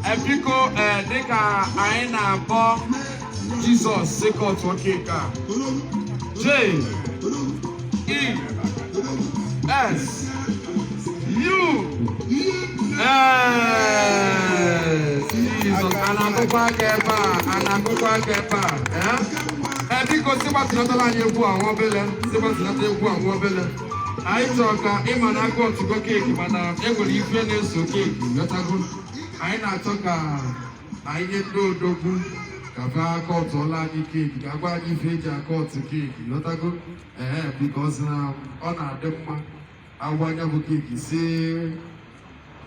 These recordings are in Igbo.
Epiko deka aina bo Jesus sekot okeka. J E S U Jesus anakokwa kepa Epiko seba tinatala yebu awon bele seba tinatala yebu awon bele I talk imana Akwa Okuko cake mana enwere ife na-eso cake yotago anyị na-atọ anyị nye dogu ka fa akọtụ ọla anyị cake ka agwa anyị ife eji akọtụ cake yotago because na ọ na-adị mma agwa anya bụ cake si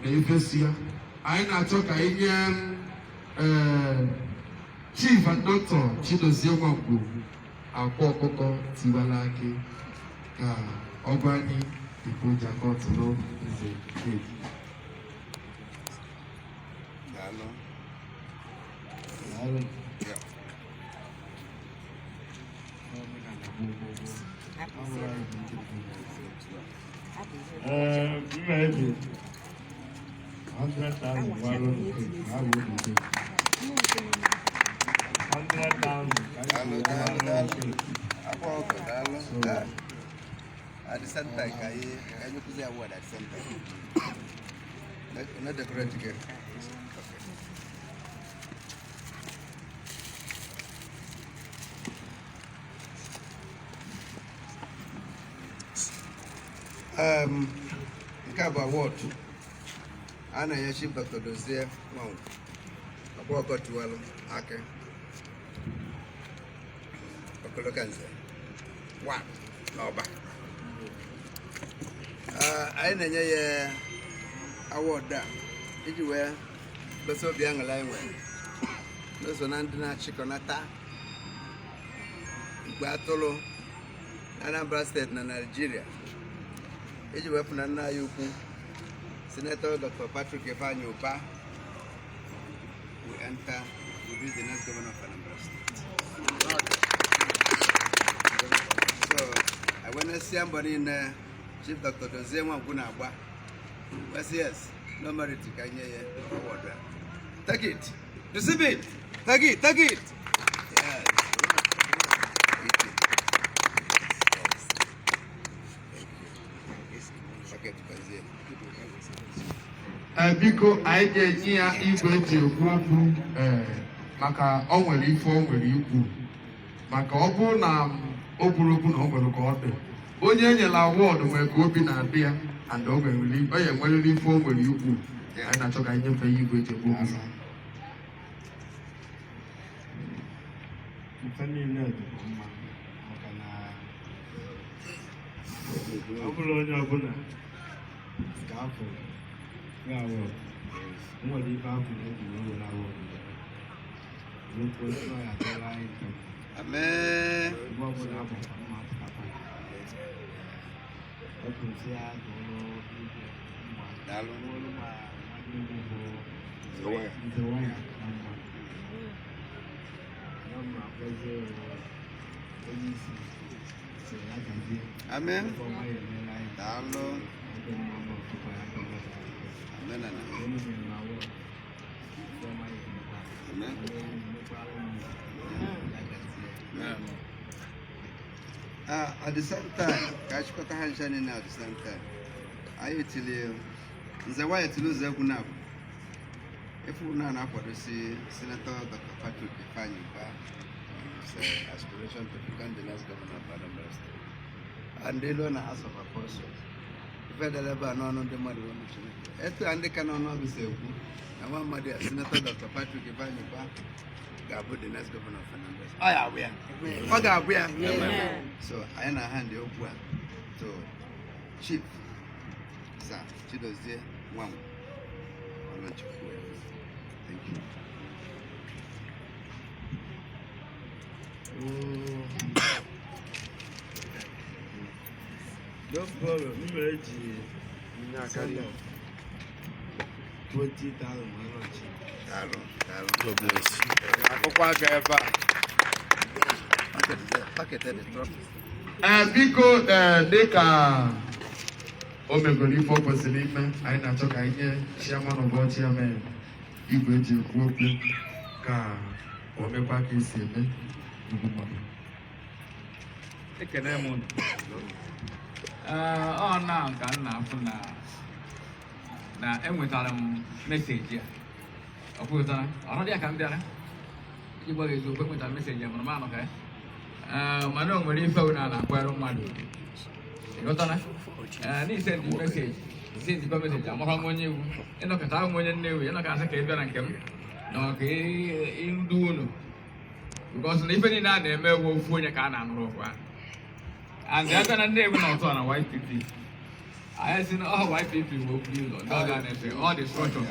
na ife si ya anyị na-achọ ka anyị nye Chief and Doctor Chidozie Nwangwu Akwa Okuko Tiwara Aki ka Obani, the project got to know is a kid. Maybe 100,000 100,000. At the same time, I use a word at the same time. Not the correct again. Kaba what? Ana Yashib Dr. Dozier, Akwa Okuko Tiwara Aki. Okolokanze. One. No back. I know ye award that. Did you wear the so young language? Those on Andina Chiconata Batolo, Anambra State, Nigeria. Did you weapon and Yuku? Senator Dr. Patrick Evanyopa. We enter, we be the next governor of Anambra State. So I want to see somebody in there. Chief Dr. Dozie Nwangwu yes, no merit to Kanye award. Take it. Receive it. Take it. Yes. Biko anyị ga-enye ya igwe eji ekwu okwu maka o nwere ife o nwere ikwu maka ọ bụrụ na o kwuru okwu na o nwere ka ọ dị onye enyela awọdụ nwere ka obi na-adị ya and o ya enwerịrị ife o nwere ikwu anyị na-achọ ka anyị nyefee ya igwe eji ekwu okwu Ọ bụrụ onye ọbụla ga-afọ ga-awọ nwere ife afọ na-eji were awọ n'okwu onye ya atọrọ anyị ntọ Amen. ebe ọbụla abụkwa mma papa ọ kwụsị ya n'ụlọ igwe Daalụ. ụlọ ma nwanne m bụ nze waya na mma ya mma kpọzie onye isi so ya gazie Amen. ọma ya emela anyị Daalụ. ọdụ mma ma ọtụkwa ya gọọmenti Amen. onye nyere na awọ ọma ya emela Amen. onye mekwara ụmụ ya gazie At the same time, Kachikota Hanshani now at the same time. I tell you, the way to lose a good now. If we know now for the Senator Dr. Patrick Evanyopa, aspiration to become the next governor of Anambra State. And they learn as of a person. Federal no the money. And they cannot know the same. And one mother, Senator Dr. Patrick Evanyopa, got the next governor of Anambra State. Oh, yeah, we are. Oh, yeah, we are. So I hand the open to Chief Sir Chidozie Nwangwu. Thank you. No problem. You may send 20,000 God bless you. Packet the trophy. Biko dịka o megoro ife o kwesịrị ime anyị na-achọ ka anyị nye chairman of all chairman igwe eji ekwu okwu ka o mekwa ka esi eme ugwu mmadụ. Ekene m ọ na nka m na-afụ na enwetara m meseji a ọ pụtara ọnọdụ ya ka m bịara iji gwa gị eziokwu enwetara meseji a mana m anọ ka mana o nwere ife na na-akwere mmadụ ịghọtara n'ise ndị meseji isi njikọ meseji amara m onye iwu ịnọkọta ahụ m onye Nnewi ịnọkọta ka ị bịara nke m na ọka ịndu unu bikọs na ife niile a na-eme ewu ofu onye ka a na-anụrụ ọkwa and the other Nnewi na ọtọ na YPP anyị si na ọ YPP bụ okwu ụlọ ndị ọga na-efe all the structure